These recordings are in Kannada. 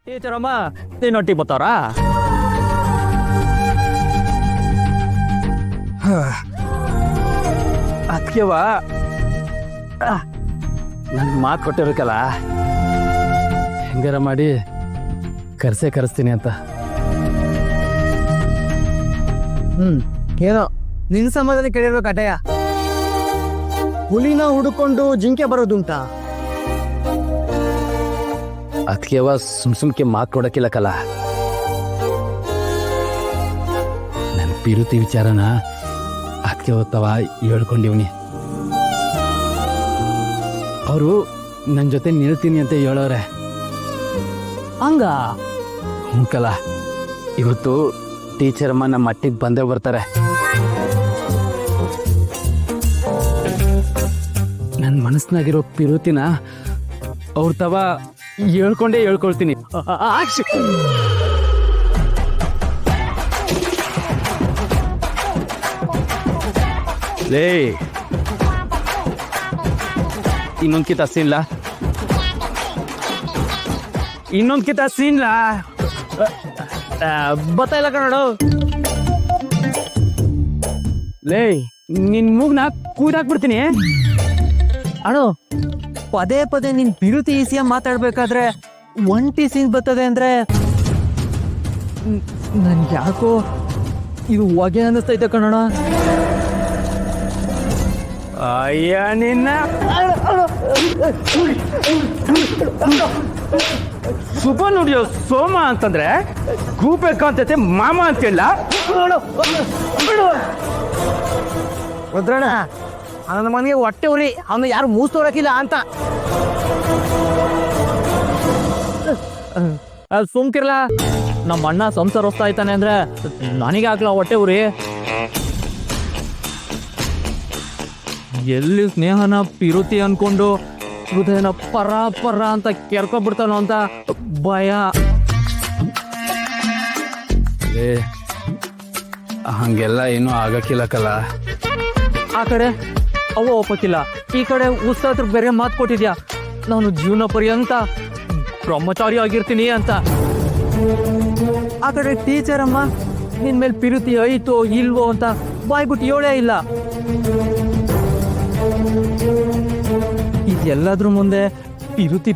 ಟೀಚರಮ್ಮ ನೀನೊಟ್ಟಿಗೆ ಬರ್ತಾವ್ರಾ? ಅದಕ್ಕೆವ ನನ್ ಮಾತು ಕೊಟ್ಟಿರ್ಬೇಕಲ್ಲ, ಹೆಂಗಾರ ಮಾಡಿ ಕರೆಸ್ತೀನಿ ಅಂತ. ಏನೋ ನಿನ್ ಸಂಬಂಧದಲ್ಲಿ ಕೇಳಿರ್ಬೇಕು ಅಟಯ್ಯ. ಹುಲಿನ ಹುಡುಕೊಂಡು ಜಿಂಕೆ ಬರೋದುಂಟ. ಅದಕ್ಕೆವ ಸುಮ್ಕೆ ಮಾತು ಕೊಡಕ್ಕಿಲ್ಲಕಲ್ಲ. ನನ್ನ ಪಿರುತಿ ವಿಚಾರನ ಅದಕ್ಕೆ ಓದ್ತವ ಹೇಳ್ಕೊಂಡಿವ್ನಿ. ಅವರು ನನ್ನ ಜೊತೆ ನಿಲ್ತೀನಿ ಅಂತ ಹೇಳೋರೆ. ಹಂಗ ಹುಂಕಲ್ಲ, ಇವತ್ತು ಟೀಚರ್ ಅಮ್ಮ ನಮ್ಮ ಮಟ್ಟಿಗೆ ಬಂದೇ ಬರ್ತಾರೆ. ನನ್ನ ಮನಸ್ಸಿನಾಗಿರೋ ಪಿರುತಿನ ಅವ್ರ ತವ ಹೇಳ್ಕೊಳ್ತೀನಿ. ಲೇ, ಇನ್ನೊಂದು ಕಿತ ಸೀನ್ಲ, ಬತ್ತಾಯಿಲ್ಲ ಕಣೋಡು. ಲೇ, ನಿನ್ ಮೂಗ್ನ ಕೂದಾಕ್ಬಿಡ್ತೀನಿ. ಅಣ್ಣು, ಪದೇ ಪದೇ ನಿನ್ ಬಿರುತಿ ಈಸಿಯ ಮಾತಾಡ್ಬೇಕಾದ್ರೆ ಒಂಟಿ ಸೀನ್ ಬರ್ತದೆ ಅಂದ್ರೆ ನನ್ಗೆ ಯಾಕೋ ಇದು ಹೊಗೆ ಅನ್ನಿಸ್ತೈತೆ ಕಣೋಣ. ಅಯ್ಯ ನಿನ್ನ ಸುಬ ನುಡಿಯೋ ಸೋಮ ಅಂತಂದ್ರೆ ಕೂಬೇಕಂತೈತೆ ಮಾಮ ಅಂತಿಲ್ಲ. ರುದ್ರಣ್ಣ, ನನ್ನ ಮನೆಗೆ ಹೊಟ್ಟೆ ಉರಿ, ಅವನು ಯಾರು ಮೂಸ್ತೋರಕ್ಕಿಲ್ಲ ಅಂತ. ಸುಮ್ಕಿರ್ಲ, ನಮ್ಮ ಅಣ್ಣ ಸಂಸಾರ ಹೊಸ್ತಾ ಇದ್ದಾನೆ ಅಂದ್ರೆ ನನಗೆ ಆಗ್ಲ ಹೊಟ್ಟೆ ಉರಿ. ಎಲ್ಲಿ ಸ್ನೇಹನ ಪಿರುತಿ ಅನ್ಕೊಂಡು ಹೃದಯನ ಪರ ಅಂತ ಕೆರ್ಕೊಬಿಡ್ತಾನೋ ಅಂತ ಭಯ. ಹಂಗೆಲ್ಲ ಏನೂ ಆಗಕ್ಕಿಲ್ಲಕಲ್ಲ. ಆ ಕಡೆ ಅವ ಒಪ್ಪಕ್ಕಿಲ್ಲ, ಈ ಕಡೆ ಉಸ್ತಾದ್ರ ಬೇರೆ ಮಾತು ಕೊಟ್ಟಿದ್ಯಾ, ನಾನು ಜೀವನ ಪರ್ಯಂತ ಬ್ರಹ್ಮಚಾರಿ ಆಗಿರ್ತೀನಿ ಅಂತ. ಆ ಕಡೆ ಟೀಚರ್ ಅಮ್ಮ ನಿನ್ ಮೇಲೆ ಪಿರುತಿ ಐತೋ ಇಲ್ವೋ ಅಂತ ಬಾಯ್ಬಿಟ್ಟು ಹೇಳೇ ಇಲ್ಲ. ಇದೆಲ್ಲದ್ರ ಮುಂದೆ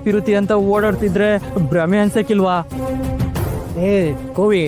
ಪಿರುತಿ ಅಂತ ಓಡಾಡ್ತಿದ್ರೆ ಭ್ರಮೆ ಅನ್ಸಕ್ಕಿಲ್ವಾ? ಏ ಕೋವಿ,